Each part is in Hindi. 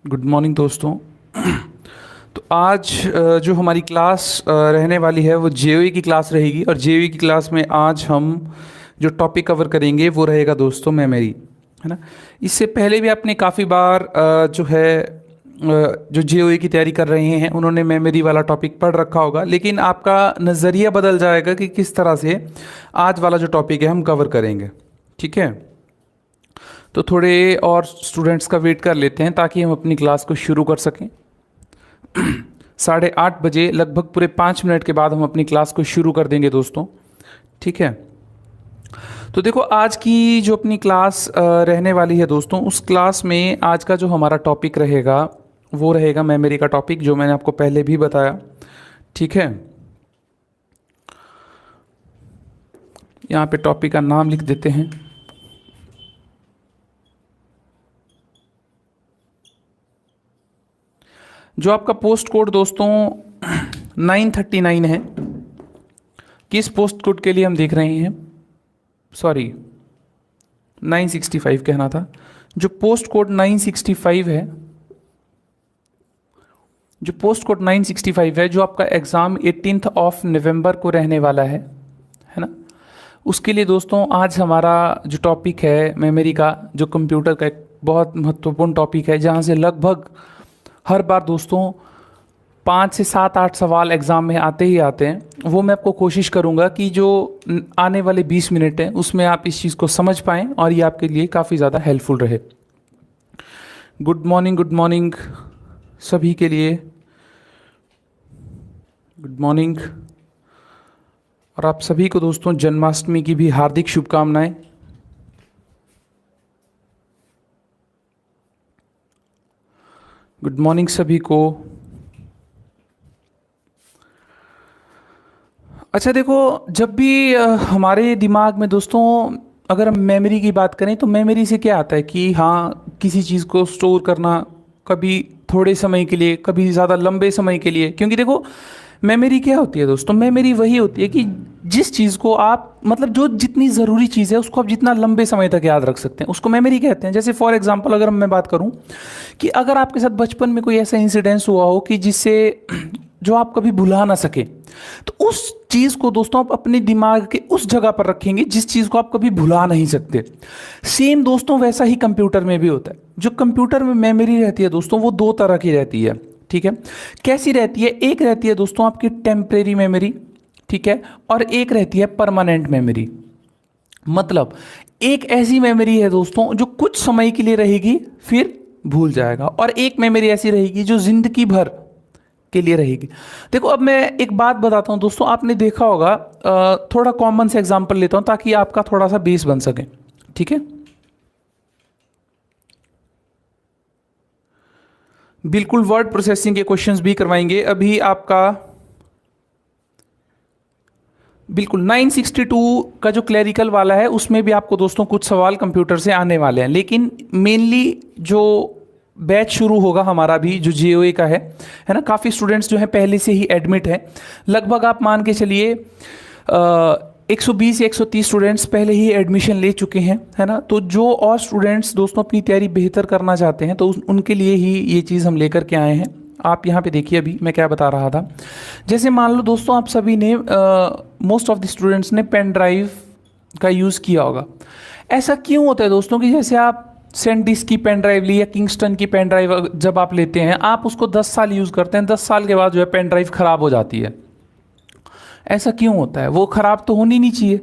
गुड मॉर्निंग दोस्तों। तो आज जो हमारी क्लास रहने वाली है वो जेईई की क्लास रहेगी और जेईई की क्लास में आज हम जो टॉपिक कवर करेंगे वो रहेगा दोस्तों मेमोरी, है ना। इससे पहले भी आपने काफ़ी बार जो है जो जेईई की तैयारी कर रहे हैं उन्होंने मेमोरी वाला टॉपिक पढ़ रखा होगा, लेकिन आपका नज़रिया बदल जाएगा कि किस तरह से आज वाला जो टॉपिक है हम कवर करेंगे। ठीक है, तो थोड़े और स्टूडेंट्स का वेट कर लेते हैं ताकि हम अपनी क्लास को शुरू कर सकें। 8:30 बजे लगभग पूरे 5 मिनट के बाद हम अपनी क्लास को शुरू कर देंगे दोस्तों। ठीक है, तो देखो आज की जो अपनी क्लास रहने वाली है दोस्तों, उस क्लास में आज का जो हमारा टॉपिक रहेगा वो रहेगा मेमोरी का टॉपिक, जो मैंने आपको पहले भी बताया। ठीक है, यहाँ पे टॉपिक का नाम लिख देते हैं। जो आपका पोस्ट कोड दोस्तों 939 है, किस पोस्ट कोड के लिए हम देख रहे हैं? सॉरी, 965 कहना था। जो पोस्ट कोड 965 है, जो पोस्ट कोड 965 है, जो आपका एग्ज़ाम 18 नवंबर को रहने वाला है ना। उसके लिए दोस्तों आज हमारा जो टॉपिक है मेमोरी का, जो कंप्यूटर का एक बहुत महत्वपूर्ण टॉपिक है, जहाँ से लगभग हर बार दोस्तों 5 से 7 8 सवाल एग्ज़ाम में आते ही आते हैं। वो मैं आपको कोशिश करूँगा कि जो आने वाले 20 मिनट हैं उसमें आप इस चीज़ को समझ पाएँ और ये आपके लिए काफ़ी ज़्यादा हेल्पफुल रहे। गुड मॉर्निंग सभी के लिए, गुड मॉर्निंग। और आप सभी को दोस्तों जन्माष्टमी की भी हार्दिक शुभकामनाएं। गुड मॉर्निंग सभी को। अच्छा देखो, जब भी हमारे दिमाग में दोस्तों अगर हम मेमोरी की बात करें तो मेमोरी से क्या आता है कि हाँ, किसी चीज़ को स्टोर करना, कभी थोड़े समय के लिए, कभी ज़्यादा लंबे समय के लिए। क्योंकि देखो मेमोरी क्या होती है दोस्तों, मेमोरी वही होती है कि जिस चीज़ को आप मतलब जो जितनी ज़रूरी चीज़ है उसको आप जितना लंबे समय तक याद रख सकते हैं उसको मेमोरी कहते हैं। जैसे फॉर एग्जांपल अगर मैं बात करूं कि अगर आपके साथ बचपन में कोई ऐसा इंसिडेंस हुआ हो कि जिससे जो आप कभी भुला ना सके, तो उस चीज को दोस्तों आप अपने दिमाग के उस जगह पर रखेंगे जिस चीज को आप कभी भुला नहीं सकते। सेम दोस्तों वैसा ही कंप्यूटर में भी होता है। जो कंप्यूटर में मेमोरी रहती है दोस्तों वो दो तरह की रहती है। ठीक है, कैसी रहती है? एक रहती है दोस्तों आपकी टेम्परेरी मेमोरी, ठीक है, और एक रहती है परमानेंट मेमोरी। मतलब एक ऐसी मेमोरी है दोस्तों जो कुछ समय के लिए रहेगी फिर भूल जाएगा, और एक मेमोरी ऐसी रहेगी जो जिंदगी भर के लिए रहेगी। देखो अब मैं एक बात बताता हूं दोस्तों, आपने देखा होगा, थोड़ा कॉमन से एग्जांपल लेता हूं ताकि आपका थोड़ा सा बेस बन सके। ठीक है, बिल्कुल वर्ड प्रोसेसिंग के क्वेश्चंस भी करवाएंगे अभी आपका। बिल्कुल 962 का जो क्लरिकल वाला है उसमें भी आपको दोस्तों कुछ सवाल कंप्यूटर से आने वाले हैं, लेकिन मेनली जो बैच शुरू होगा हमारा भी जो जेईई का है ना, काफ़ी स्टूडेंट्स जो है पहले से ही एडमिट है। लगभग आप मान के चलिए 120 या 130 स्टूडेंट्स पहले ही एडमिशन ले चुके हैं, है ना। तो जो और स्टूडेंट्स दोस्तों अपनी तैयारी बेहतर करना चाहते हैं तो उनके लिए ही ये चीज़ हम लेकर के आए हैं। आप यहाँ पे देखिए अभी मैं क्या बता रहा था। जैसे मान लो दोस्तों आप सभी ने मोस्ट ऑफ द स्टूडेंट्स ने पेन ड्राइव का यूज़ किया होगा। ऐसा क्यों होता है दोस्तों कि जैसे आप सैनडिस्क की पेन ड्राइव ली या किंगस्टन की पेन ड्राइव जब आप लेते हैं, आप उसको 10 साल यूज़ करते हैं, 10 साल के बाद जो है पेन ड्राइव ख़राब हो जाती है। ऐसा क्यों होता है? वो ख़राब तो होनी नहीं चाहिए।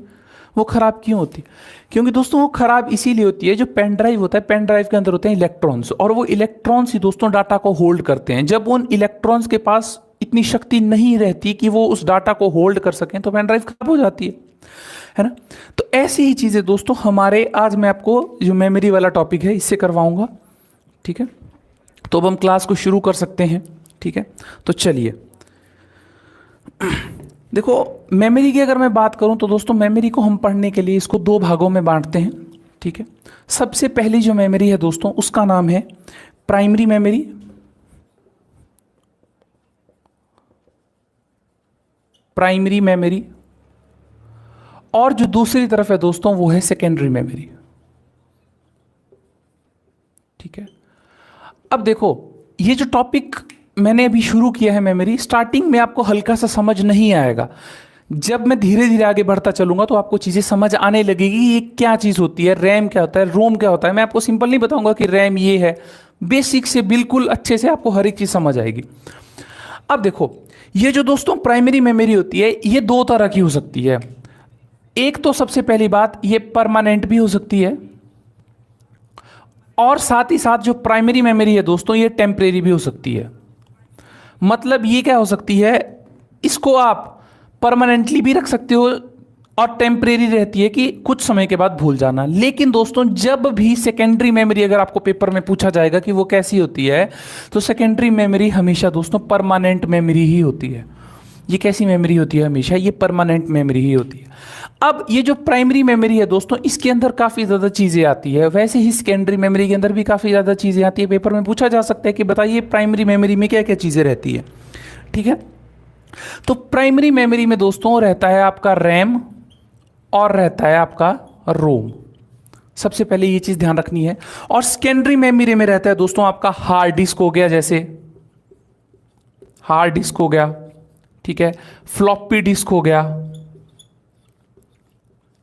वो ख़राब क्यों होती है? क्योंकि दोस्तों वो ख़राब इसीलिए होती है, जो पेन ड्राइव होता है, पेन ड्राइव के अंदर होते हैं इलेक्ट्रॉन्स, और वो इलेक्ट्रॉन्स ही दोस्तों डाटा को होल्ड करते हैं। जब उन इलेक्ट्रॉन्स के पास इतनी शक्ति नहीं रहती कि वो उस डाटा को होल्ड कर सकें तो पेन ड्राइव खराब हो जाती है ना। तो ऐसी ही चीज़ें दोस्तों हमारे आज मैं आपको जो मेमोरी वाला टॉपिक है इससे करवाऊंगा। ठीक है, तो अब हम क्लास को शुरू कर सकते हैं। ठीक है, तो चलिए देखो मेमोरी की अगर मैं बात करूं तो दोस्तों मेमोरी को हम पढ़ने के लिए इसको दो भागों में बांटते हैं। ठीक है, सबसे पहली जो मेमोरी है दोस्तों उसका नाम है प्राइमरी मेमोरी, प्राइमरी मेमोरी, और जो दूसरी तरफ है दोस्तों वो है सेकेंडरी मेमोरी। ठीक है, अब देखो, ये जो टॉपिक मैंने अभी शुरू किया है मेमोरी, स्टार्टिंग में आपको हल्का सा समझ नहीं आएगा। जब मैं धीरे धीरे आगे बढ़ता चलूंगा तो आपको चीज़ें समझ आने लगेगी, ये क्या चीज़ होती है, रैम क्या होता है, रोम क्या होता है। मैं आपको सिंपल नहीं बताऊंगा कि रैम ये है, बेसिक से बिल्कुल अच्छे से आपको हर एक चीज़ समझ आएगी। अब देखो, ये जो दोस्तों प्राइमरी मेमोरी होती है, ये दो तरह की हो सकती है। एक तो सबसे पहली बात, ये परमानेंट भी हो सकती है, और साथ ही साथ जो प्राइमरी मेमोरी है दोस्तों, ये टेम्परेरी भी हो सकती है। मतलब ये क्या हो सकती है, इसको आप परमानेंटली भी रख सकते हो और टेम्परेरी रहती है कि कुछ समय के बाद भूल जाना। लेकिन दोस्तों, जब भी सेकेंडरी मेमोरी अगर आपको पेपर में पूछा जाएगा कि वो कैसी होती है, तो सेकेंडरी मेमोरी हमेशा दोस्तों परमानेंट मेमोरी ही होती है। ये कैसी मेमोरी होती है, हमेशा ये परमानेंट मेमोरी ही होती है। अब ये जो प्राइमरी मेमोरी है दोस्तों, इसके अंदर काफ़ी ज़्यादा चीज़ें आती है। वैसे ही सेकेंडरी मेमोरी के अंदर भी काफ़ी ज़्यादा चीज़ें आती है। पेपर में पूछा जा सकता है कि बताइए प्राइमरी मेमोरी में क्या क्या चीज़ें रहती है। ठीक है, तो प्राइमरी मेमोरी में दोस्तों रहता है आपका रैम और रहता है आपका रोम। सबसे पहले ये चीज़ ध्यान रखनी है। और सेकेंडरी मेमोरी में रहता है दोस्तों आपका हार्ड डिस्क हो गया, जैसे हार्ड डिस्क हो गया, ठीक है, फ्लॉपी डिस्क हो गया।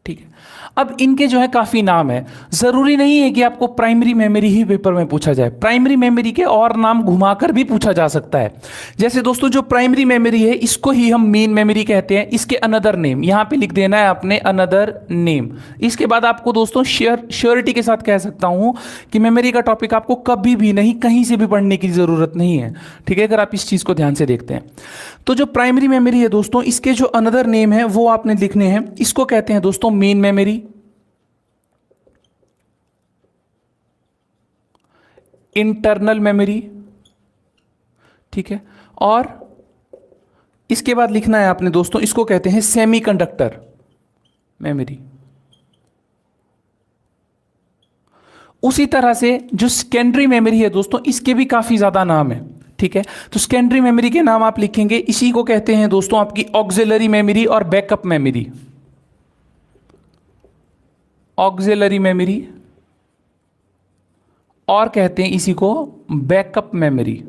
ठीक है, अब इनके जो है काफी नाम है। जरूरी नहीं है कि आपको प्राइमरी मेमोरी ही पेपर में पूछा जाए, प्राइमरी मेमोरी के और नाम घुमाकर भी पूछा जा सकता है। जैसे दोस्तों, जो प्राइमरी मेमोरी है इसको ही हम मेन मेमोरी कहते हैं। इसके अनदर नेम यहां पे लिख देना है आपने, अनदर नेम। इसके बाद आपको दोस्तों श्योरिटी के साथ कह सकता हूं कि मेमोरी का टॉपिक आपको कभी भी नहीं, कहीं से भी पढ़ने की जरूरत नहीं है। ठीक है, अगर आप इस चीज को ध्यान से देखते हैं तो जो प्राइमरी मेमोरी है दोस्तों, इसके जो अनदर नेम है वो आपने लिखने हैं। इसको कहते हैं दोस्तों मेन मेमोरी, इंटरनल मेमोरी, ठीक है, और इसके बाद लिखना है आपने दोस्तों, इसको कहते हैं सेमीकंडक्टर मेमोरी। उसी तरह से जो सेकेंडरी मेमोरी है दोस्तों, इसके भी काफी ज्यादा नाम है। ठीक है, तो सेकेंडरी मेमोरी के नाम आप लिखेंगे, इसी को कहते हैं दोस्तों आपकी ऑक्सिलरी मेमोरी और बैकअप मेमोरी। ऑक्सिलरी मेमोरी और कहते हैं इसी को बैकअप मेमोरी।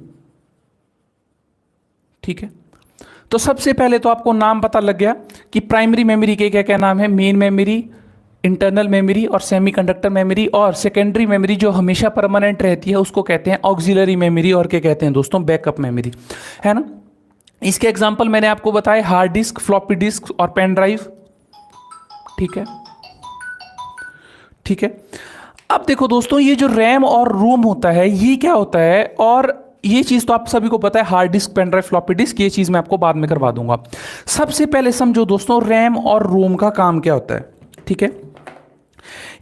ठीक है, तो सबसे पहले तो आपको नाम पता लग गया कि प्राइमरी मेमोरी के क्या क्या नाम है, मेन मेमोरी, इंटरनल मेमोरी और सेमीकंडक्टर मेमोरी। और सेकेंडरी मेमोरी जो हमेशा परमानेंट रहती है उसको कहते हैं ऑक्सिलरी मेमोरी और क्या कहते हैं दोस्तों, बैकअप मेमोरी, है ना। इसके एग्जांपल मैंने आपको बताए, हार्ड डिस्क, फ्लॉपी डिस्क और पेन ड्राइव। ठीक है, ठीक है। अब देखो दोस्तों, ये जो रैम और रोम होता है ये क्या होता है, और ये चीज तो आप सभी को पता है, hard disk, pen drive, floppy disk, ये चीज मैं आपको बाद में करवा दूंगा। सबसे पहले समझो दोस्तों रैम और रोम का काम क्या होता है। ठीक है,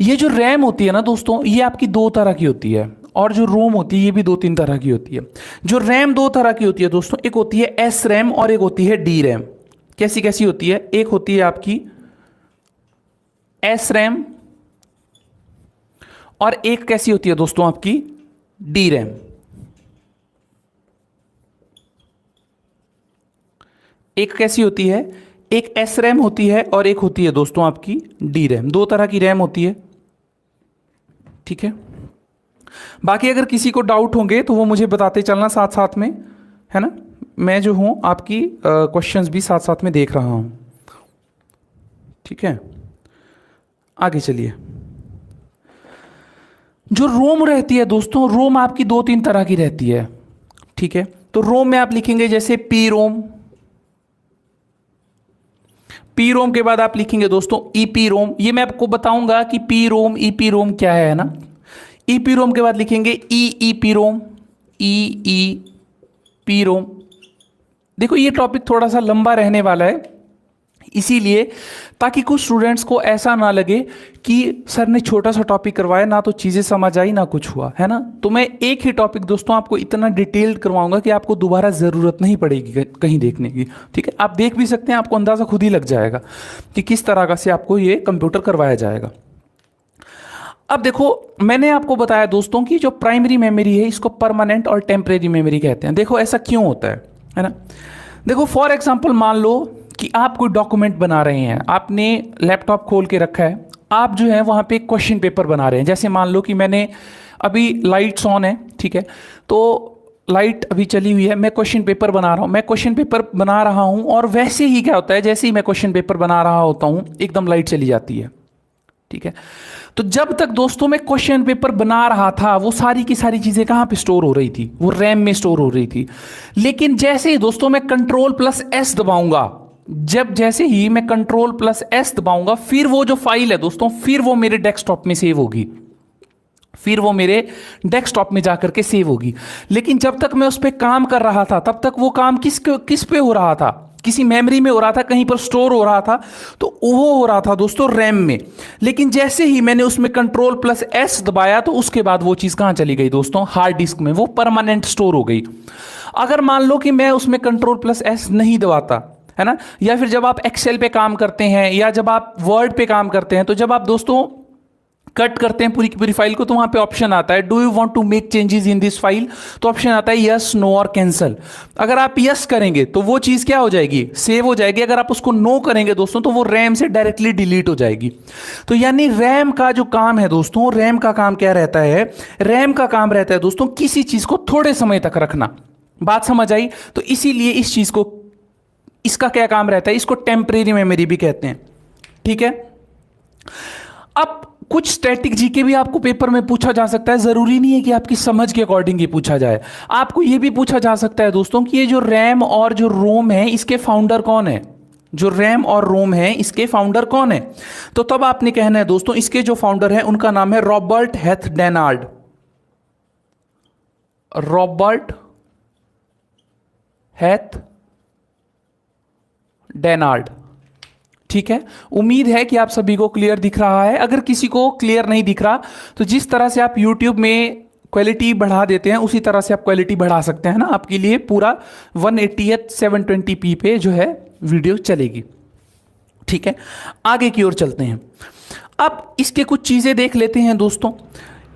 ये जो रैम होती है ना दोस्तों, ये आपकी दो तरह की होती है, और जो रोम होती है ये भी दो तीन तरह की होती है। जो रैम दो तरह की होती है दोस्तों, एक होती है एस रैम और एक होती है डी रैम। कैसी कैसी होती है, एक होती है आपकी एस रैम और एक कैसी होती है दोस्तों आपकी डी रैम। एक कैसी होती है, एक एस रैम होती है और एक होती है दोस्तों आपकी डी रैम। दो तरह की रैम होती है। ठीक है, बाकी अगर किसी को डाउट होंगे तो वो मुझे बताते चलना साथ साथ में, है ना। मैं जो हूं आपकी क्वेश्चंस भी साथ साथ में देख रहा हूं। ठीक है, आगे चलिए। जो रोम रहती है दोस्तों, रोम आपकी दो तीन तरह की रहती है। ठीक है, तो रोम में आप लिखेंगे जैसे पी रोम, पी रोम के बाद आप लिखेंगे दोस्तों ईपी रोम। ये मैं आपको बताऊंगा कि पी रोम ईपी रोम क्या है ना। ईपी रोम के बाद लिखेंगे ईपी रोम, पी रोम। देखो ये टॉपिक थोड़ा सा लंबा रहने वाला है, इसीलिए ताकि कुछ स्टूडेंट्स को ऐसा ना लगे कि सर ने छोटा सा टॉपिक करवाया, ना तो चीज़ें समझ आई ना कुछ हुआ, है ना। तो मैं एक ही टॉपिक दोस्तों आपको इतना डिटेल्ड करवाऊंगा कि आपको दोबारा ज़रूरत नहीं पड़ेगी कहीं देखने की। ठीक है, आप देख भी सकते हैं, आपको अंदाज़ा खुद ही लग जाएगा कि किस तरह का से आपको ये कंप्यूटर करवाया जाएगा। अब देखो, मैंने आपको बताया दोस्तों कि जो प्राइमरी मेमोरी है इसको परमानेंट और टेम्परेरी मेमोरी कहते हैं। देखो ऐसा क्यों होता है ना। देखो फॉर एग्जांपल मान लो कि आप कोई डॉक्यूमेंट बना रहे हैं, आपने लैपटॉप खोल के रखा है, आप जो है वहाँ पे क्वेश्चन पेपर बना रहे हैं। जैसे मान लो कि मैंने अभी लाइट्स ऑन है, ठीक है, तो लाइट अभी चली हुई है, मैं क्वेश्चन पेपर बना रहा हूँ, मैं क्वेश्चन पेपर बना रहा हूँ और वैसे ही क्या होता है, जैसे ही मैं क्वेश्चन पेपर बना रहा होता हूँ एकदम लाइट चली जाती है। ठीक है, तो जब तक दोस्तों मैं क्वेश्चन पेपर बना रहा था वो सारी की सारी चीजें कहाँ पे स्टोर हो रही थी, वो रैम में स्टोर हो रही थी। लेकिन जैसे ही दोस्तों मैं कंट्रोल प्लस एस दबाऊंगा, जैसे ही मैं कंट्रोल प्लस एस दबाऊंगा, फिर वो जो फाइल है दोस्तों, फिर वो मेरे डेस्कटॉप में सेव होगी, फिर वो मेरे डेस्कटॉप में जाकर के सेव होगी। लेकिन जब तक मैं उस पर काम कर रहा था तब तक वो काम किस पे हो रहा था, किसी मेमोरी में हो रहा था, कहीं पर स्टोर हो रहा था, तो वो हो रहा था दोस्तों रैम में। लेकिन जैसे ही मैंने उसमें कंट्रोल प्लस एस दबाया तो उसके बाद वो चीज़ कहाँ चली गई दोस्तों, हार्ड डिस्क में, वो परमानेंट स्टोर हो गई। अगर मान लो कि मैं उसमें कंट्रोल प्लस एस नहीं दबाता, है ना, या फिर जब आप एक्सेल पे काम करते हैं या जब आप वर्ड पे काम करते हैं, तो जब आप दोस्तों कट करते हैं पूरी की पूरी फाइल को, तो वहां पे ऑप्शन आता है do you want to make changes in this file, तो ऑप्शन आता है यस, नो और कैंसल। अगर आप यस करेंगे तो वो चीज क्या हो जाएगी, सेव हो जाएगी। अगर आप उसको नो करेंगे दोस्तों तो वो रैम से डायरेक्टली डिलीट हो जाएगी। तो यानी रैम का जो काम है दोस्तों, रैम का काम क्या रहता है, रैम का काम रहता है दोस्तों किसी चीज को थोड़े समय तक रखना। बात समझ आई? तो इसीलिए इस चीज को, इसका क्या काम रहता है, इसको टेम्परेरी मेमोरी भी कहते हैं। ठीक है, अब कुछ स्टैटिक जीके भी आपको पेपर में पूछा जा सकता है, जरूरी नहीं है कि आपकी समझ के अकॉर्डिंग ही पूछा जाए। आपको यह भी पूछा जा सकता है दोस्तों कि ये जो रैम और जो रोम है इसके फाउंडर कौन है, जो रैम और रोम है इसके फाउंडर कौन है। तो तब आपने कहना है दोस्तों इसके जो फाउंडर है उनका नाम है रॉबर्ट हेथ डेनार्ड, रॉबर्ट हेथ डेनार्ड। ठीक है, उम्मीद है कि आप सभी को क्लियर दिख रहा है। अगर किसी को क्लियर नहीं दिख रहा तो जिस तरह से आप YouTube में क्वालिटी बढ़ा देते हैं उसी तरह से आप क्वालिटी बढ़ा सकते हैं ना, आपके लिए पूरा 180 720p पे जो है वीडियो चलेगी। ठीक है, आगे की ओर चलते हैं। अब इसके कुछ चीजें देख लेते हैं दोस्तों।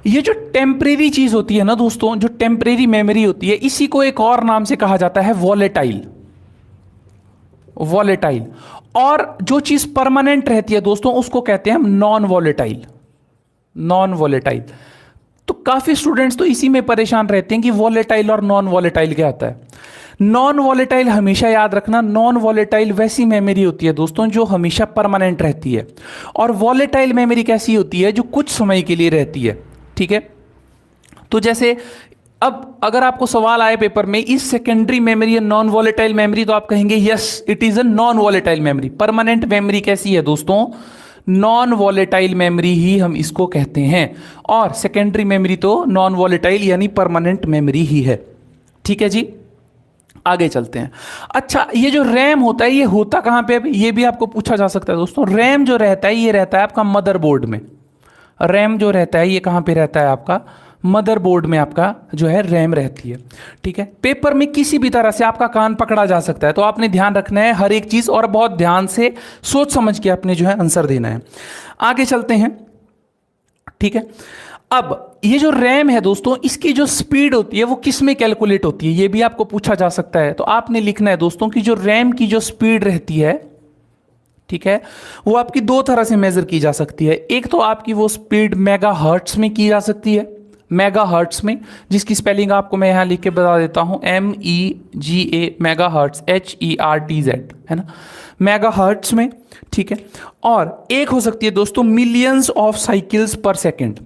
ये जो टेम्परेरी चीज होती है ना दोस्तों, जो टेम्परेरी मेमोरी होती है, इसी को एक और नाम से कहा जाता है वॉलेटाइल, वॉलेटाइल। और जो चीज परमानेंट रहती है दोस्तों उसको कहते हैं हम नॉन वॉलेटाइल, नॉन वॉलेटाइल। तो काफी स्टूडेंट्स तो इसी में परेशान रहते हैं कि वॉलेटाइल और नॉन वॉलेटाइल क्या होता है। नॉन वॉलेटाइल हमेशा याद रखना, नॉन वॉलेटाइल वैसी मेमोरी होती है दोस्तों जो हमेशा परमानेंट रहती है, और वॉलेटाइल मेमोरी कैसी होती है, जो कुछ समय के लिए रहती है। ठीक है, तो जैसे अब अगर आपको सवाल आए पेपर में इस सेकेंडरी मेमोरी या नॉन वॉलेटाइल मेमोरी, तो आप कहेंगे yes it is a non volatile memory. Permanent memory कैसी है दोस्तों, नॉन वॉलेटाइल मेमोरी ही हम इसको कहते हैं, और सेकेंडरी मेमोरी तो नॉन वॉलेटाइल यानी परमानेंट मेमोरी ही है। ठीक है जी, आगे चलते हैं। अच्छा, ये जो रैम होता है ये होता कहां पे, ये भी आपको पूछा जा सकता है दोस्तों। रैम जो रहता है ये रहता है आपका मदरबोर्ड में। रैम जो रहता है ये कहां पे रहता है, आपका मदरबोर्ड में आपका जो है रैम रहती है। ठीक है, पेपर में किसी भी तरह से आपका कान पकड़ा जा सकता है, तो आपने ध्यान रखना है हर एक चीज, और बहुत ध्यान से सोच समझ के आपने जो है आंसर देना है। आगे चलते हैं। ठीक है, अब ये जो रैम है दोस्तों इसकी जो स्पीड होती है वो किस में कैलकुलेट होती है, ये भी आपको पूछा जा सकता है। तो आपने लिखना है दोस्तों कि जो रैम की जो स्पीड रहती है, ठीक है, वो आपकी दो तरह से मेजर की जा सकती है। एक तो आपकी वो स्पीड मेगा हर्ट्स में की जा सकती है, मेगा हर्ट्स में, जिसकी स्पेलिंग आपको मैं यहां लिख के बता देता हूं, MEGA, मेगा हर्ट्स, HERTZ, है ना, मेगा हर्ट्स में। ठीक है, और एक हो सकती है दोस्तों मिलियंस ऑफ साइकिल्स पर सेकेंड,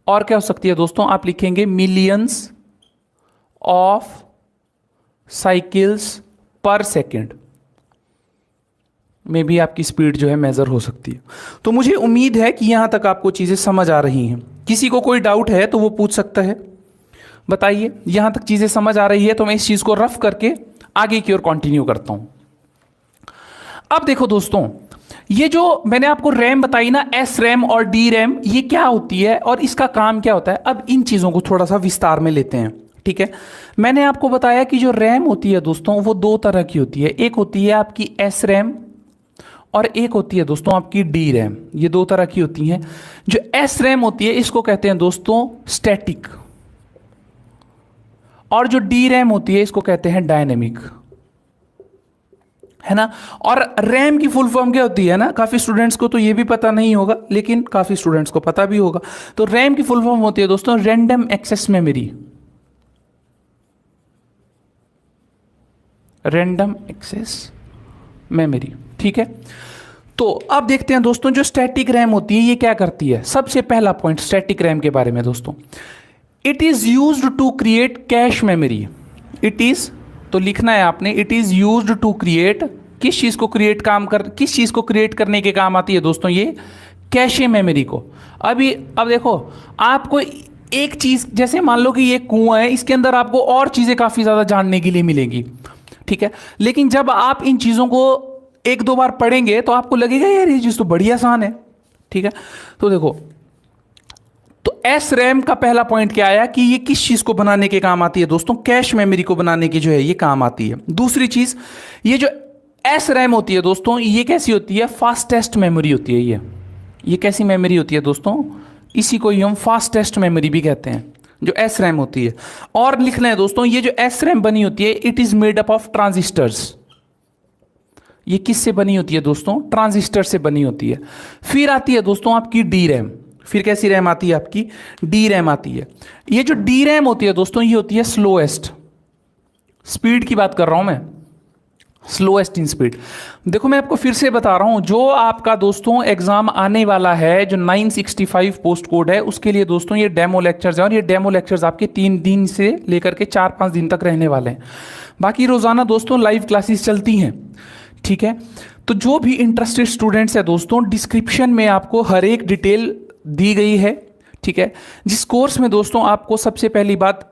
और क्या हो सकती है दोस्तों, आप लिखेंगे मिलियंस ऑफ साइकिल्स पर सेकेंड में भी आपकी स्पीड जो है मेजर हो सकती है। तो मुझे उम्मीद है कि यहां तक आपको चीजें समझ आ रही हैं। किसी को कोई डाउट है तो वो पूछ सकता है, बताइए। यहां तक चीजें समझ आ रही है तो मैं इस चीज को रफ करके आगे की ओर कंटिन्यू करता हूं। अब देखो दोस्तों, ये जो मैंने आपको रैम बताई ना, एस रैम और डी रैम, ये क्या होती है और इसका काम क्या होता है। अब इन चीजों को थोड़ा सा विस्तार में लेते हैं। ठीक है, मैंने आपको बताया कि जो रैम होती है दोस्तों वो दो तरह की होती है, एक होती है आपकी एस रैम और एक होती है दोस्तों आपकी डी रैम। ये दो तरह की होती हैं। जो एस रैम होती है इसको कहते हैं दोस्तों स्टैटिक, और जो डी रैम होती है इसको कहते हैं डायनेमिक, है ना। और रैम की फुल फॉर्म क्या होती है ना, काफी स्टूडेंट्स को तो ये भी पता नहीं होगा लेकिन काफी स्टूडेंट्स को पता भी होगा। तो रैम की फुल फॉर्म होती है दोस्तों random access memory, random access memory, ठीक है। तो अब देखते हैं दोस्तों, जो स्टैटिक रैम होती है ये क्या करती है। सबसे पहला पॉइंट स्टैटिक रैम के बारे में दोस्तों, it is used to create cache memory. It is, तो लिखना है आपने, it is used to create, किस चीज को क्रिएट करने के काम आती है दोस्तों, ये कैशे मेमोरी को। अब देखो, आपको एक चीज, जैसे मान लो कि ये कुआं है, इसके अंदर आपको और चीजें काफी ज्यादा जानने के लिए मिलेंगी, ठीक है। लेकिन जब आप इन चीजों को एक दो बार पढ़ेंगे तो आपको लगेगा यार ये चीज तो बड़ी आसान है, ठीक है। तो देखो, तो एस रैम का पहला पॉइंट क्या आया कि ये किस चीज को बनाने के काम आती है दोस्तों, कैश मेमोरी को बनाने की जो है ये काम आती है। दूसरी चीज, ये जो एस रैम होती है दोस्तों, ये कैसी होती है, फास्टेस्ट मेमोरी होती है। ये कैसी मेमोरी होती है दोस्तों, इसी को ही हम फास्टेस्ट मेमोरी भी कहते हैं, जो एस रैम होती है। और लिखना है दोस्तों, ये जो एस रैम बनी होती है, it is made up of transistors. ये किससे बनी होती है दोस्तों, ट्रांजिस्टर से बनी होती है। फिर आती है दोस्तों आपकी डी रैम। फिर कैसी रैम आती है आपकी, डी रैम आती है। ये जो डी रैम होती है दोस्तों, ये होती है स्लोएस्ट, स्पीड की बात कर रहा हूं मैं, स्लोएस्ट इन स्पीड। देखो मैं आपको फिर से बता रहा हूं, जो आपका दोस्तों एग्जाम आने वाला है, जो 965 पोस्ट कोड है, उसके लिए दोस्तों ये डेमो लेक्चर्स है, और ये डेमो लेक्चर्स आपके 3 दिन से लेकर के 4-5 दिन तक रहने वाले हैं। बाकी रोजाना दोस्तों लाइव क्लासेस चलती हैं, ठीक है। तो जो भी इंटरेस्टेड स्टूडेंट्स है दोस्तों, डिस्क्रिप्शन में आपको हर एक डिटेल दी गई है, ठीक है। जिस कोर्स में दोस्तों आपको सबसे पहली बात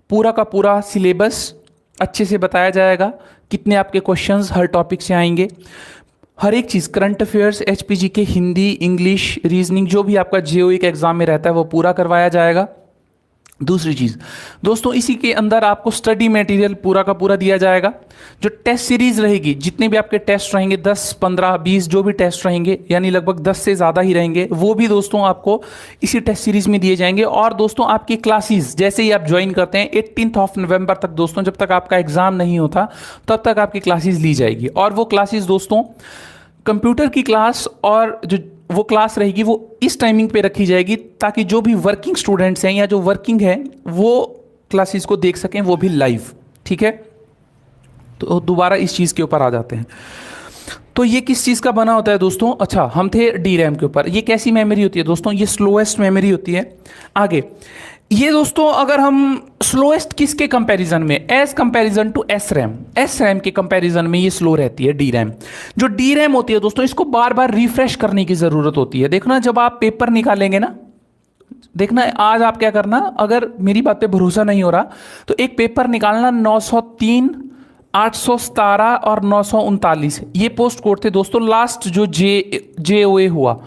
पूरा का पूरा सिलेबस अच्छे से बताया जाएगा, कितने आपके क्वेश्चंस हर टॉपिक से आएंगे, हर एक चीज़, करंट अफेयर्स, एचपीजी के हिंदी, इंग्लिश, रीजनिंग, जो भी आपका जेओई के एग्जाम में रहता है वो पूरा करवाया जाएगा। दूसरी चीज़ दोस्तों, इसी के अंदर आपको स्टडी मटेरियल पूरा का पूरा दिया जाएगा। जो टेस्ट सीरीज रहेगी, जितने भी आपके टेस्ट रहेंगे, 10, 15, 20 जो भी टेस्ट रहेंगे, यानी लगभग 10 से ज़्यादा ही रहेंगे, वो भी दोस्तों आपको इसी टेस्ट सीरीज में दिए जाएंगे। और दोस्तों आपकी क्लासेस जैसे ही आप ज्वाइन करते हैं 18 नवंबर तक दोस्तों, जब तक आपका एग्जाम नहीं होता तब तक आपकी क्लासेस ली जाएगी। और वो क्लासेस दोस्तों कंप्यूटर की क्लास, और जो वो क्लास रहेगी वो इस टाइमिंग पे रखी जाएगी ताकि जो भी वर्किंग स्टूडेंट्स हैं या जो वर्किंग है वो क्लासेस को देख सकें, वो भी लाइव, ठीक है। तो दोबारा इस चीज़ के ऊपर आ जाते हैं। तो ये किस चीज़ का बना होता है दोस्तों, अच्छा हम थे डी रैम के ऊपर। ये कैसी मेमोरी होती है दोस्तों, ये स्लोएस्ट मेमोरी होती है। आगे ये दोस्तों, अगर हम स्लोएस्ट किसके कंपैरिजन में, as comparison to S RAM के कंपैरिजन में ये स्लो रहती है डी रैम। जो डी रैम होती है दोस्तों, इसको बार बार रिफ्रेश करने की ज़रूरत होती है। देखना जब आप पेपर निकालेंगे ना, देखना आज आप क्या करना, अगर मेरी बात पे भरोसा नहीं हो रहा तो एक पेपर निकालना, 903, 817 और 939, ये पोस्ट कोड थे दोस्तों लास्ट जो जेओए हुआ।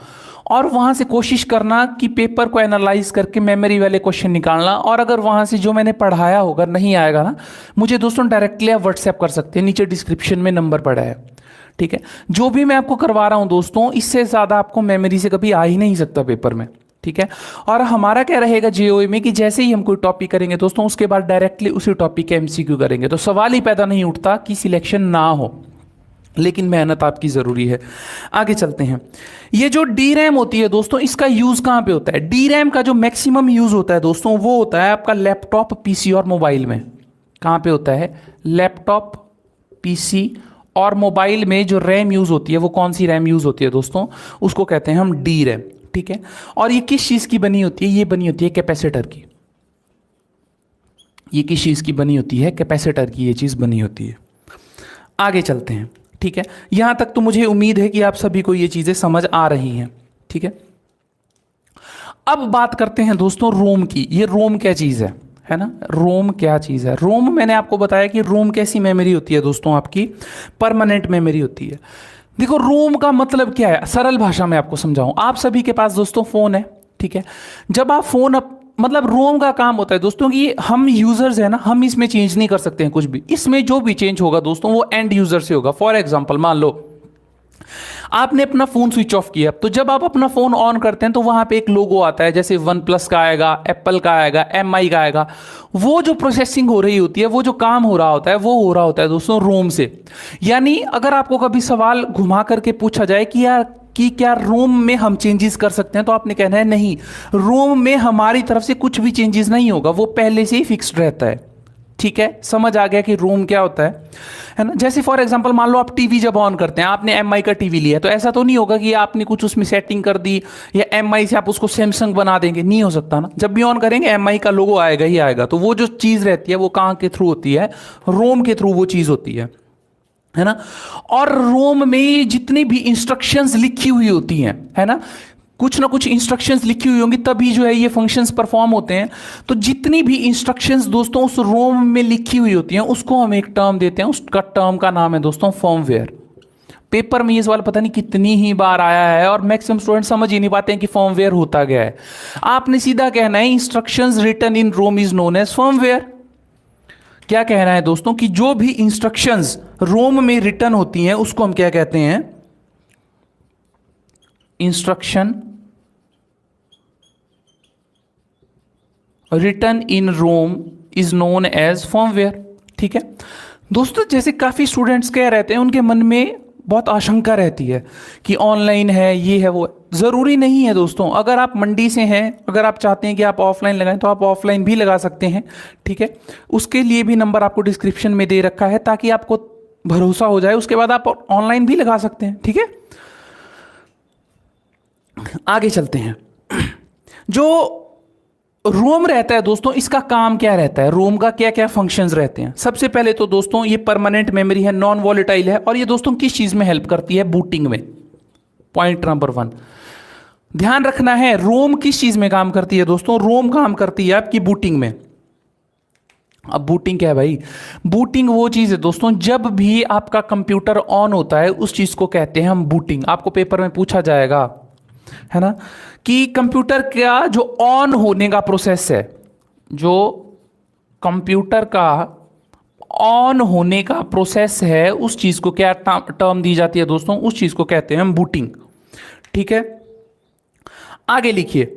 और वहाँ से कोशिश करना कि पेपर को एनालाइज करके मेमोरी वाले क्वेश्चन निकालना। और अगर वहाँ से जो मैंने पढ़ाया होगा नहीं आएगा ना, मुझे दोस्तों डायरेक्टली आप व्हाट्सएप कर सकते हैं, नीचे डिस्क्रिप्शन में नंबर पड़ा है, ठीक है। जो भी मैं आपको करवा रहा हूँ दोस्तों, इससे ज़्यादा आपको मेमोरी से कभी आ ही नहीं सकता पेपर में, ठीक है। और हमारा क्या रहेगा जेओई में कि जैसे ही हम कोई टॉपिक करेंगे दोस्तों, उसके बाद डायरेक्टली उसी टॉपिक के एमसीक्यू करेंगे, तो सवाल ही पैदा नहीं उठता कि सिलेक्शन ना हो, लेकिन मेहनत आपकी ज़रूरी है। आगे चलते हैं। ये जो डी रैम होती है दोस्तों, इसका यूज़ कहाँ पे होता है, डी रैम का जो मैक्सिमम यूज़ होता है दोस्तों, वो होता है आपका लैपटॉप, पीसी और मोबाइल में। कहाँ पे होता है, लैपटॉप, पीसी और मोबाइल में जो रैम यूज़ होती है, वो कौन सी रैम यूज़ होती है दोस्तों, उसको कहते हैं हम डी रैम, ठीक है। और ये किस चीज़ की बनी होती है, ये बनी होती है कैपेसिटर की। ये किस चीज़ की बनी होती है, कैपेसिटर की ये चीज़ बनी होती है। आगे चलते हैं, ठीक है। यहां तक तो मुझे उम्मीद है कि आप सभी को ये चीजें समझ आ रही हैं, ठीक है। अब बात करते हैं दोस्तों रोम की। ये रोम क्या चीज है ना, रोम क्या चीज है। रोम मैंने आपको बताया कि रोम कैसी मेमोरी होती है दोस्तों, आपकी परमानेंट मेमोरी होती है। देखो रोम का मतलब क्या है, सरल भाषा में आपको समझाऊं। आप सभी के पास दोस्तों फोन है, ठीक है। जब आप फोन मतलब रोम का काम होता है दोस्तों कि हम यूजर्स है ना, हम इसमें चेंज नहीं कर सकते हैं कुछ भी। इसमें जो भी चेंज होगा दोस्तों वो एंड यूजर से होगा। फॉर एग्जांपल मान लो आपने अपना फोन स्विच ऑफ किया, तो जब आप अपना फोन ऑन करते हैं तो वहां पे एक लोगो आता है, जैसे वन प्लस का आएगा, एप्पल का आएगा, एमआई का आएगा। वो जो प्रोसेसिंग हो रही होती है, वो जो काम हो रहा होता है, वो हो रहा होता है दोस्तों रोम से। यानी अगर आपको कभी सवाल घुमा करके पूछा जाए कि यार कि क्या रोम में हम चेंजेस कर सकते हैं, तो आपने कहना है नहीं, रोम में हमारी तरफ से कुछ भी चेंजेस नहीं होगा, वो पहले से ही फिक्स्ड रहता है, ठीक है, समझ आ गया कि रोम क्या होता है ना। जैसे फॉर एग्जांपल मान लो आप टीवी जब ऑन करते हैं, आपने एमआई का टीवी लिया, तो ऐसा तो नहीं होगा कि आपने कुछ उसमें सेटिंग कर दी या एमआई से आप उसको सैमसंग बना देंगे, नहीं हो सकता ना। जब भी ऑन करेंगे एमआई का लोगो आएगा ही आएगा। तो वो जो चीज़ रहती है वो कहाँ के थ्रू होती है, रोम के थ्रू वो चीज़ होती है ना। और रोम में जितनी भी इंस्ट्रक्शंस लिखी हुई होती हैं, है ना, कुछ ना कुछ इंस्ट्रक्शंस लिखी हुई होंगी तभी जो है ये फंक्शंस परफॉर्म होते हैं। तो जितनी भी इंस्ट्रक्शंस दोस्तों उस रोम में लिखी हुई होती हैं उसको हम एक टर्म देते हैं, उसका टर्म का नाम है दोस्तों फर्मवेयर। पेपर में ये सवाल पता नहीं कितनी ही बार आया है और मैक्सिमम स्टूडेंट समझ ही नहीं पाते हैं कि फर्मवेयर होता क्या है। आपने सीधा कहना है instructions written in ROM is known as firmware. क्या कहना है दोस्तों कि जो भी इंस्ट्रक्शंस रोम में रिटन होती हैं उसको हम क्या कहते हैं, instruction written in ROM is known as firmware. ठीक है दोस्तों, जैसे काफी स्टूडेंट्स कह रहते हैं, उनके मन में बहुत आशंका रहती है कि ऑनलाइन है, ये है, वो है। ज़रूरी नहीं है दोस्तों। अगर आप मंडी से हैं, अगर आप चाहते हैं कि आप ऑफलाइन लगाएं तो आप ऑफलाइन भी लगा सकते हैं। ठीक है, उसके लिए भी नंबर आपको डिस्क्रिप्शन में दे रखा है ताकि आपको भरोसा हो जाए, उसके बाद आप ऑनलाइन भी लगा सकते हैं। ठीक है, आगे चलते हैं। जो रोम रहता है दोस्तों, इसका काम क्या रहता है, रोम का क्या क्या फंक्शंस रहते हैं। सबसे पहले तो दोस्तों ये परमानेंट मेमोरी है, नॉन वॉलेटाइल है, और ये दोस्तों किस चीज में हेल्प करती है, बूटिंग में। पॉइंट नंबर 1 ध्यान रखना है, रोम किस चीज में काम करती है दोस्तों, रोम काम करती है आपकी बूटिंग में। अब बूटिंग क्या है भाई, बूटिंग वो चीज है दोस्तों, जब भी आपका कंप्यूटर ऑन होता है उस चीज को कहते हैं हम बूटिंग। आपको पेपर में पूछा जाएगा, है ना, कि कंप्यूटर का जो ऑन होने का प्रोसेस है, जो कंप्यूटर का ऑन होने का प्रोसेस है, उस चीज को क्या टर्म दी जाती है दोस्तों, उस चीज को कहते हैं हम बूटिंग। ठीक है, आगे लिखिए,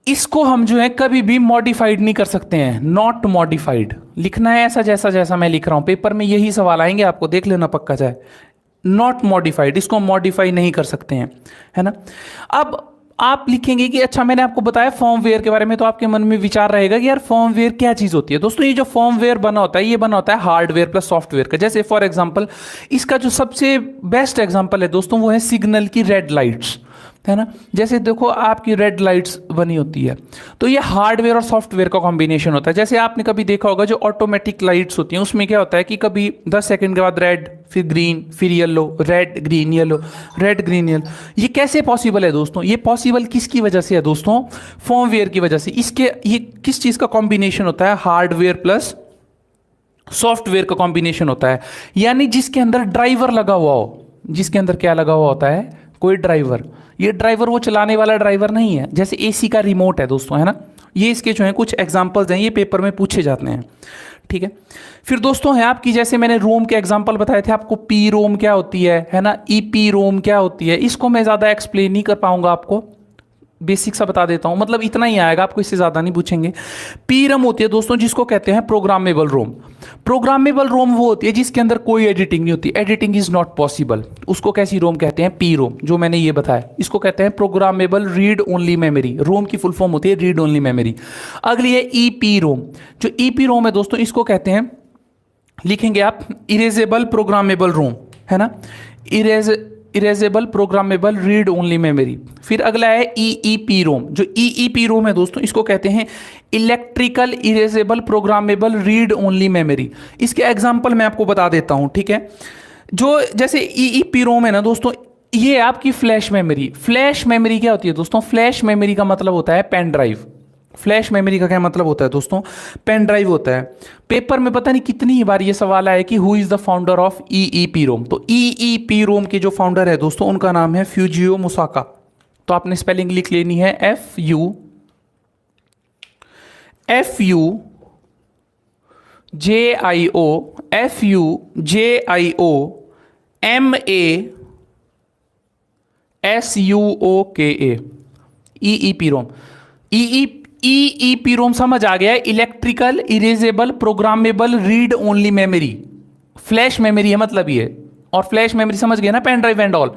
इसको हम जो है कभी भी मॉडिफाइड नहीं कर सकते हैं, नॉट मॉडिफाइड लिखना है, ऐसा जैसा जैसा मैं लिख रहा हूं। पेपर में यही सवाल आएंगे, आपको देख लेना पक्का जाए। नॉट मॉडिफाइड, इसको मॉडिफाई नहीं कर सकते हैं, है ना। अब आप लिखेंगे कि अच्छा मैंने आपको बताया फर्मवेयर के बारे में, तो आपके मन में विचार रहेगा कि यार फर्मवेयर क्या चीज होती है। दोस्तों ये जो फर्मवेयर बना होता है, ये बना होता है हार्डवेयर प्लस सॉफ्टवेयर का। जैसे फॉर एग्जांपल, इसका जो सबसे बेस्ट एग्जांपल है दोस्तों वो है सिग्नल की रेड लाइट्स, है ना। जैसे देखो आपकी रेड लाइट्स बनी होती है, तो ये हार्डवेयर और सॉफ्टवेयर का कॉम्बिनेशन होता है। जैसे आपने कभी देखा होगा जो ऑटोमेटिक लाइट्स होती हैं, उसमें क्या होता है कि कभी 10 सेकंड के बाद रेड, फिर ग्रीन, फिर yellow, red green yellow, red green yellow. ये कैसे पॉसिबल है दोस्तों, ये पॉसिबल किसकी वजह से है दोस्तों, फर्मवेयर की वजह से। इसके ये किस चीज़ का कॉम्बिनेशन होता है, हार्डवेयर प्लस सॉफ्टवेयर का कॉम्बिनेशन होता है। यानी जिसके अंदर ड्राइवर लगा हुआ हो, जिसके अंदर क्या लगा हुआ होता है, कोई ड्राइवर। ये ड्राइवर वो चलाने वाला ड्राइवर नहीं है, जैसे एसी का रिमोट है दोस्तों, है ना। ये इसके जो है कुछ एग्जांपल्स हैं, ये पेपर में पूछे जाते हैं। ठीक है, फिर दोस्तों है आपकी, जैसे मैंने रोम के एग्जांपल बताए थे आपको, पी रोम क्या होती है ना, ईपी रोम क्या होती है। इसको मैं ज़्यादा एक्सप्लेन नहीं कर पाऊंगा, आपको बेसिक सा बता देता हूं, मतलब इतना ही आएगा, आपको इससे ज़्यादा नहीं पूछेंगे। पी रोम होती है दोस्तों जिसको कहते हैं प्रोग्रामेबल रोम। प्रोग्रामेबल रोम वो होती है जिसके अंदर कोई एडिटिंग नहीं होती, एडिटिंग इज नॉट पॉसिबल। उसको कैसी रोम कहते हैं, पी रोम, जो मैंने ये बताया। इसको कहते हैं प्रोग्रामेबल रीड ओनली मेमोरी। रोम की फुल फॉर्म होती है रीड ओनली मेमोरी। अगली है ईपी रोम। जो ईपी रोम है दोस्तों, इसको कहते हैं, लिखेंगे आप, इरेजेबल प्रोग्रामेबल रोम, है ना, erasable programmable read only memory. फिर अगला है ईईपी रोम। जो ईईपी रोम है दोस्तों, इसको कहते हैं electrical erasable programmable read only memory. इसके एग्जांपल मैं आपको बता देता हूं। ठीक है, जो जैसे ईईपी रोम है ना दोस्तों, ये आपकी फ्लैश मेमोरी। फ्लैश मेमोरी क्या होती है दोस्तों, फ्लैश मेमोरी का मतलब होता है पेन ड्राइव। फ्लैश मेमोरी का क्या मतलब होता है दोस्तों, पेन ड्राइव होता है। पेपर में पता नहीं कितनी ही बार ये सवाल आया कि who is the founder of EEP Rome. तो ईईपी रोम के जो फाउंडर है दोस्तों, उनका नाम है फ्यूजियो मुसाका। तो आपने स्पेलिंग लिख लेनी है, FUJIO MASUOKA, ईईपी रोम। ईईपी रोम समझ आ गया है, electrical erasable programmable read only memory. Flash memory है मतलब ये, और फ्लैश मेमोरी समझ गए ना, पेन ड्राइव एंड ऑल,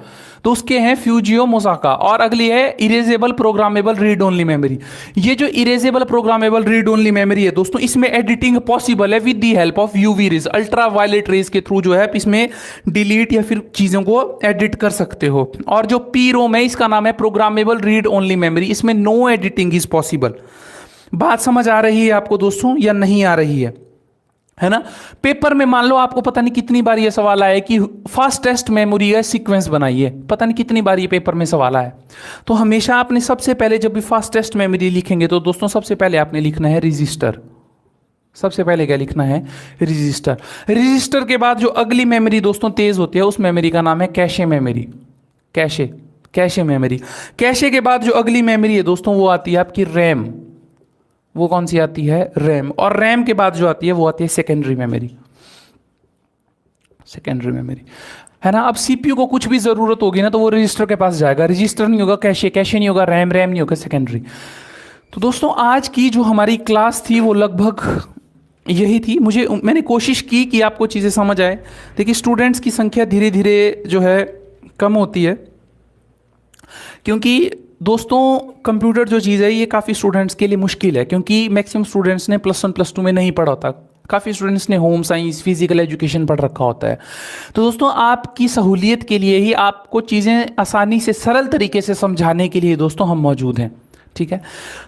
तो उसके हैं फ्यूजियो मोसाका। और अगली है erasable programmable read only memory. ये जो erasable programmable read only memory है दोस्तों, इसमें एडिटिंग पॉसिबल है with the help of UV rays, ultraviolet rays के थ्रू जो है इसमें डिलीट या फिर चीज़ों को एडिट कर सकते हो। और जो पी रोम है इसका नाम है प्रोग्रामेबल रीड ओनली मेमोरी, इसमें नो एडिटिंग इज पॉसिबल। बात समझ आ रही है आपको दोस्तों या नहीं आ रही है ना? पेपर में मान लो आपको पता नहीं कितनी बार ये सवाल आया कि फास्टेस्ट मेमोरी का सीक्वेंस बनाइए, पता नहीं कितनी बार ये पेपर में सवाल आया। तो हमेशा आपने सबसे पहले जब भी फास्टेस्ट मेमोरी लिखेंगे तो दोस्तों सबसे पहले आपने लिखना है रजिस्टर। सबसे पहले क्या लिखना है? रजिस्टर। रजिस्टर के बाद जो अगली मेमोरी दोस्तों तेज होती है उस मेमोरी का नाम है cache memory. Cache memory. Cache के बाद जो अगली मेमोरी है दोस्तों वो आती है आपकी रैम। वो कौन सी आती है? रैम। और रैम के बाद जो आती है वो आती है सेकेंडरी मेमोरी। सेकेंडरी मेमोरी है ना? अब सीपीयू को कुछ भी जरूरत होगी ना तो वो रजिस्टर के पास जाएगा। रजिस्टर नहीं होगा कैशे, कैशे नहीं होगा रैम, रैम नहीं होगा सेकेंडरी। तो दोस्तों आज की जो हमारी क्लास थी वो लगभग यही थी। मैंने कोशिश की कि आपको चीज़ें समझ आए। देखिए स्टूडेंट्स की संख्या धीरे धीरे जो है कम होती है, क्योंकि दोस्तों कंप्यूटर जो चीज़ है ये काफ़ी स्टूडेंट्स के लिए मुश्किल है, क्योंकि मैक्सिमम स्टूडेंट्स ने +1 +2 में नहीं पढ़ा होता। काफ़ी स्टूडेंट्स ने होम साइंस, फिजिकल एजुकेशन पढ़ रखा होता है। तो दोस्तों आपकी सहूलियत के लिए ही, आपको चीज़ें आसानी से सरल तरीके से समझाने के लिए दोस्तों हम मौजूद हैं। ठीक है,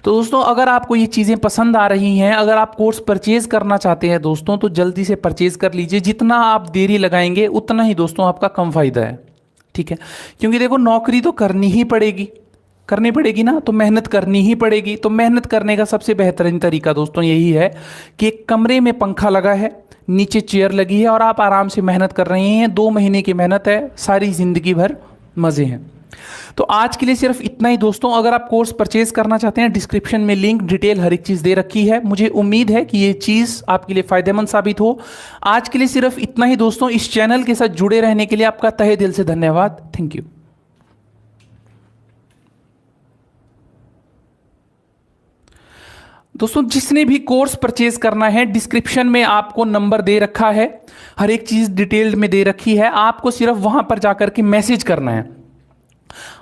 तो दोस्तों अगर आपको ये चीज़ें पसंद आ रही हैं, अगर आप कोर्स परचेज़ करना चाहते हैं दोस्तों तो जल्दी से परचेज़ कर लीजिए। जितना आप देरी लगाएंगे उतना ही दोस्तों आपका कम फ़ायदा है। ठीक है, क्योंकि देखो नौकरी तो करनी पड़ेगी ना, तो मेहनत करनी ही पड़ेगी। तो मेहनत करने का सबसे बेहतरीन तरीका दोस्तों यही है कि एक कमरे में पंखा लगा है, नीचे चेयर लगी है और आप आराम से मेहनत कर रहे हैं। 2 महीने की मेहनत है, सारी ज़िंदगी भर मज़े हैं। तो आज के लिए सिर्फ इतना ही दोस्तों। अगर आप कोर्स परचेज करना चाहते हैं, डिस्क्रिप्शन में लिंक, डिटेल हर एक चीज़ दे रखी है। मुझे उम्मीद है कि ये चीज़ आपके लिए फ़ायदेमंद साबित हो। आज के लिए सिर्फ इतना ही दोस्तों। इस चैनल के साथ जुड़े रहने के लिए आपका तहे दिल से धन्यवाद। Thank you. दोस्तों जिसने भी कोर्स परचेज करना है, डिस्क्रिप्शन में आपको नंबर दे रखा है, हर एक चीज़ डिटेल्ड में दे रखी है। आपको सिर्फ वहां पर जाकर के मैसेज करना है।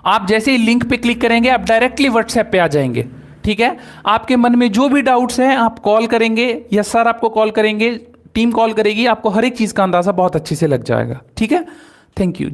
आप जैसे ही लिंक पे क्लिक करेंगे आप डायरेक्टली व्हाट्सएप पे आ जाएंगे। ठीक है, आपके मन में जो भी डाउट्स हैं आप कॉल करेंगे या सर आपको कॉल करेंगे, टीम कॉल करेगी, आपको हर एक चीज़ का अंदाज़ा बहुत अच्छे से लग जाएगा। ठीक है, थैंक यू।